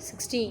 16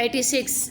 86।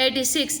86,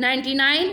99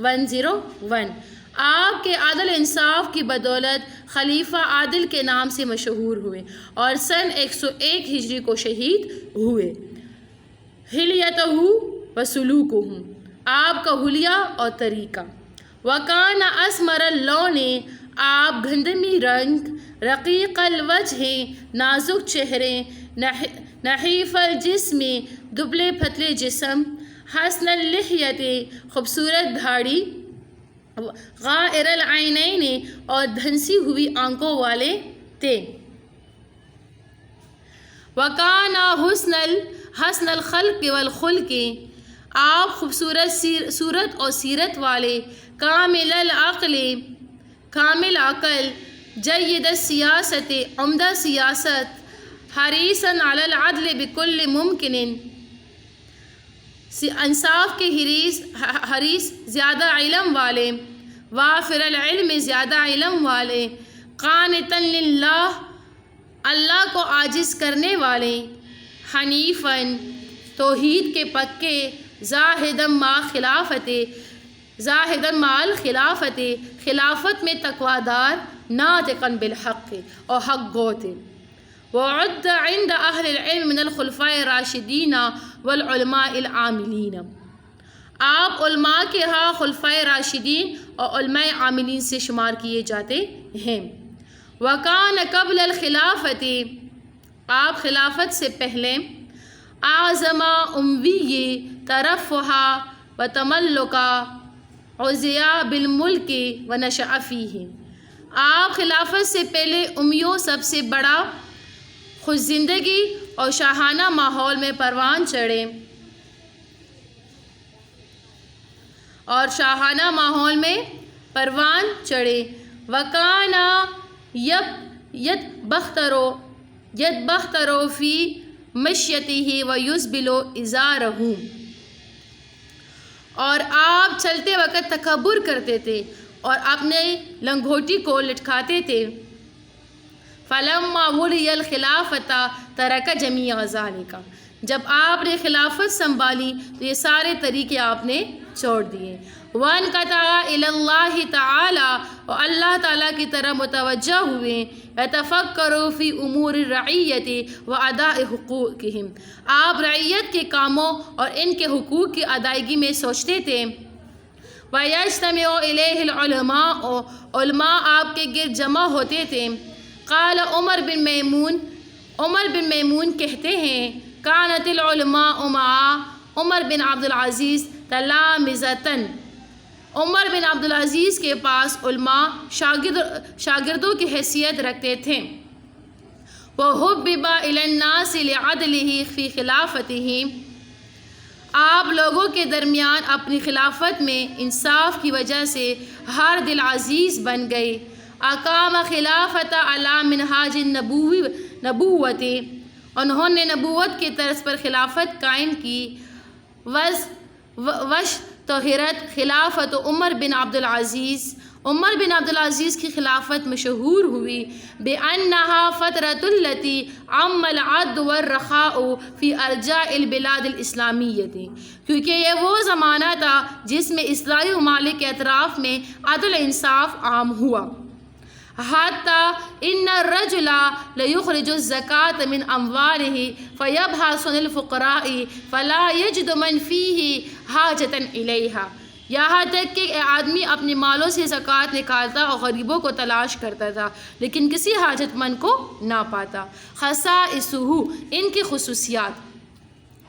101, آپ کے عدل انصاف کی بدولت خلیفہ عادل کے نام سے مشہور ہوئے اور سن 101 ہجری کو شہید ہوئے۔ حلیتہ و سلوکہ، آپ کا حلیہ اور طریقہ۔ وکان اسمر اللون، آپ گندمی رنگ، رقیق الوجہ، نازک چہرے، نحیف الجسم، دبلے پتلے جسم، حسن اللحیت، خوبصورت دھاڑی، غائر العینین، اور دھنسی ہوئی آنکھوں والے تھے۔ وکان حسن الخلق والخلق، آپ خوبصورت صورت اور سیرت والے، کامل العقل، کامل عقل، جید السیاست، عمدہ سیاست، حریصا علی العدل بکل ممکن، انصاف کے حریص، زیادہ علم والے، وافر العلم، زیادہ علم والے، قانتا للہ، اللہ کو عاجز کرنے والے، حنیفاً، توحید کے پکے، زاہداً مع الخلافت، خلافت میں تقویدار، ناطقاً بالحق، اور حق گو تھے۔ وعد عند اہل العلم من الخلفاء الراشدین والعلماء العاملین، آپ علماء کے ہاں خلفائے راشدین اور علماء عاملین سے شمار کیے جاتے ہیں۔ وکان قبل الخلافت، آپ خلافت سے پہلے، اعظم اموی ترفعا و تملکا، عزیا بالملک و نشأ فیہ، آپ خلافت سے پہلے امیوں سب سے بڑا خوش زندگی اور شاہانہ ماحول میں پروان چڑھے، وکانا یتبخترو فی مشیتہ و یسبلو ازارہ، اور آپ چلتے وقت تکبر کرتے تھے اور اپنے لنگوٹی کو لٹکاتے تھے۔ فلما ولی الخلافت ترک جمیع ذالک، جب آپ نے خلافت سنبھالی تو یہ سارے طریقے آپ نے چھوڑ دیے۔ وانقطع الی اللہ تعالی، اور اللہ تعالیٰ کی طرف متوجہ ہوئے، یتفکر فی امور الرعیت و اداء حقوقہم، آپ رعیت کے کاموں اور ان کے حقوق کی ادائیگی میں سوچتے تھے۔ ویجتمع الیہ العلماء، علماء آپ کے گرد جمع ہوتے تھے۔ قال عمر بن میمون کہتے ہیں، کانت العلماء مع عمر بن عبدالعزیز تلامذۃً، عمر بن عبدالعزیز کے پاس علماء شاگردوں کی حیثیت رکھتے تھے۔ وحبب الی الناس لعدلہ فی خلافتہ، آپ لوگوں کے درمیان اپنی خلافت میں انصاف کی وجہ سے ہر دل عزیز بن گئے۔ اقام خلافت علی منہاج النبوۃ، انہوں نے نبوت کے طرز پر خلافت قائم کی۔ واشتہرت خلافت عمر بن عبدالعزیز، عمر بن عبدالعزیز کی خلافت مشہور ہوئی، بأنہا فترۃ التی عم العدل والرخاء فی ارجاء البلاد الاسلامیۃ، کیونکہ یہ وہ زمانہ تھا جس میں اسلامی ممالک کے اطراف میں عدل انصاف عام ہوا۔ حتی ان الرجل لیخرج الزکاة من اموالہ فیبحث عن الفقراء فلا یجد من فیہ حاجۃ الیہا، یہاں تک کہ آدمی اپنے مالوں سے زکوٰۃ نکالتا اور غریبوں کو تلاش کرتا تھا لیکن کسی حاجت مند کو نہ پاتا۔ خصائصہ، ان کی خصوصیات،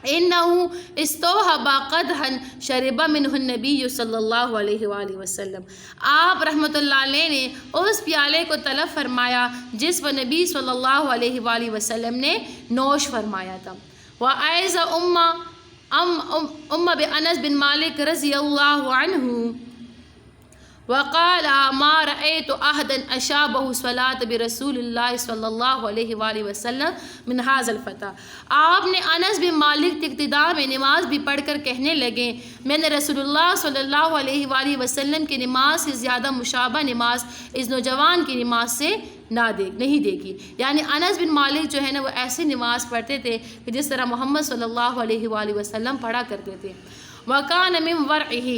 انہو استوہب قدحا شرب منہ النبی صلی اللہ علیہ وآلہ وسلم، آپ رحمۃ اللہ علیہ نے اس پیالے کو طلب فرمایا جس پر نبی صلی اللہ علیہ وآلہ وسلم نے نوش فرمایا تھا۔ وَأَعِزَ ام بانس بن مالک رضی اللہ عنہ وقال ما رأيت أحدا أشابه صلاة برسول اللہ صلی اللہ علیہ وآلہ وسلم من هذا الفتى، آپ نے انس بن مالک کے اقتداء میں نماز بھی پڑھ کر کہنے لگے، میں نے رسول اللہ صلی اللہ علیہ وآلہ وسلم کی نماز سے زیادہ مشابہ نماز اس نوجوان کی نماز سے نہیں دیکھی۔ یعنی انس بن مالک جو ہے نا وہ ایسی نماز پڑھتے تھے کہ جس طرح محمد صلی اللہ علیہ وآلہ وسلم پڑھا کرتے تھے۔ وَكَانَ مِن وَرْعِهِ،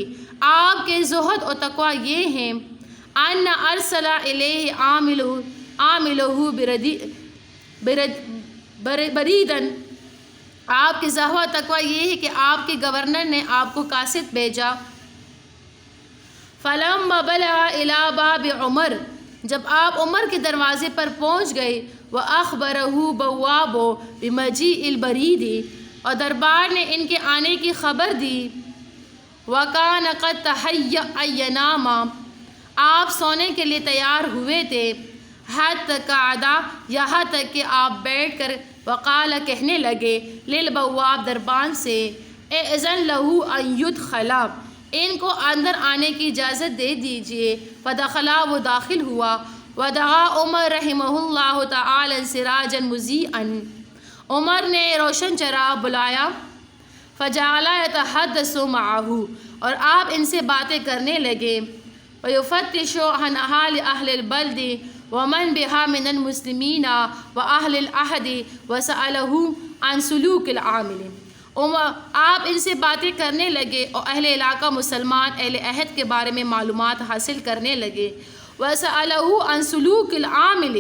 آپ کے زہد اور تقویٰ یہ ہیں، ان ارسل الیہ عاملہ بریدن، آپ کی ذہوہ تقوی یہ ہے کہ آپ کے گورنر نے آپ کو قاصد بھیجا. فلما بلغ الی باب عمر، جب آپ عمر کے دروازے پر پہنچ گئے، وَأَخْبَرَهُ بَوَّابُ بِمَجِيءِ الْبَرِيدِ، اور دربار نے ان کے آنے کی خبر دی. وَكَانَ قَدْ تَهَيَّأَ يَنَامَ، آپ سونے کے لیے تیار ہوئے تھے. حَتَّى قَعَدَ، یہاں تک کہ آپ بیٹھ کر وقال کہنے لگے للبواب، دربان سے، اِذَن لَهُ أَن يُدْخَلَ، ان کو اندر آنے کی اجازت دے دیجئے. فدخلا، وہ داخل ہوا. ودعا عمر رحمہ اللہ تعالی سراجا مضیئا، عمر نے روشن چراغ بلایا. فجعل يتحدث معه، اور آپ ان سے باتیں کرنے لگے. ويفتش عن حال اہل البلد ومن بها من المسلمین واہل العہد وسألهم عن سلوک العامل. آپ ان سے باتیں کرنے لگے اور اہل علاقہ مسلمان اہل عہد کے بارے میں معلومات حاصل کرنے لگے. وَسَأَلَهُ عَنْ سُلُوكِ الْعَامِلِ،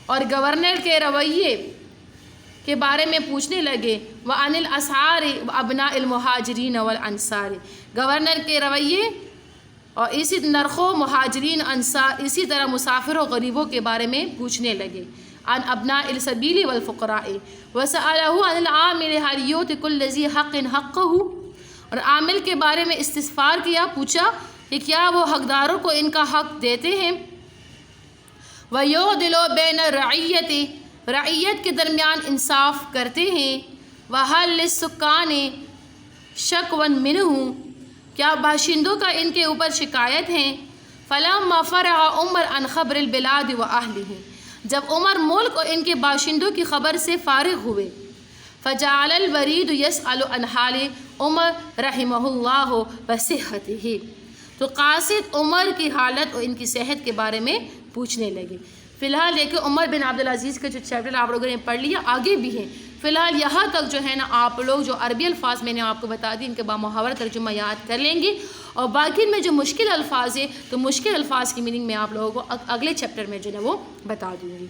اور گورنر کے رویے کے بارے میں پوچھنے لگے. وَعَنِ الْأَسْعَارِ وَأَبْنَاءِ الْمُهَاجِرِينَ وَالْأَنصَارِ، گورنر کے رویے اور اسی نرخوں مہاجرین انصار، اسی طرح مسافر و غریبوں کے بارے میں پوچھنے لگے. عن ابناء السبیل والفقراء. وسألہ عن العامل هل یؤتی کل ذی حق حقہ، اور عامل کے بارے میں استفسار کیا، پوچھا کہ کیا وہ حقداروں کو ان کا حق دیتے ہیں. ویعدل بین الرعیت، رعیت کے درمیان انصاف کرتے ہیں. وہل للسکان شکوا منہ، کیا باشندوں کا ان کے اوپر شکایت ہیں. فلما فرغ عمر عن خبر البلاد واہلہ، جب عمر ملک اور ان کے باشندوں کی خبر سے فارغ ہوئے. فجعل البرید یسأل عن حال عمر رحمہ اللہ وصحتہ، تو قاصد عمر کی حالت اور ان کی صحت کے بارے میں پوچھنے لگے. فی الحال دیکھیں عمر بن عبدالعزیز کا جو چیپٹر آپ لوگوں نے پڑھ لیا، آگے بھی ہیں. فی الحال یہاں تک جو ہے نا آپ لوگ جو عربی الفاظ میں نے آپ کو بتا دی، ان کے بامحاورہ ترجمہ یاد کر لیں گے. اور باقی میں جو مشکل الفاظ ہیں تو مشکل الفاظ کی میننگ میں آپ لوگوں کو اگلے چیپٹر میں جو ہے وہ بتا دوں گی.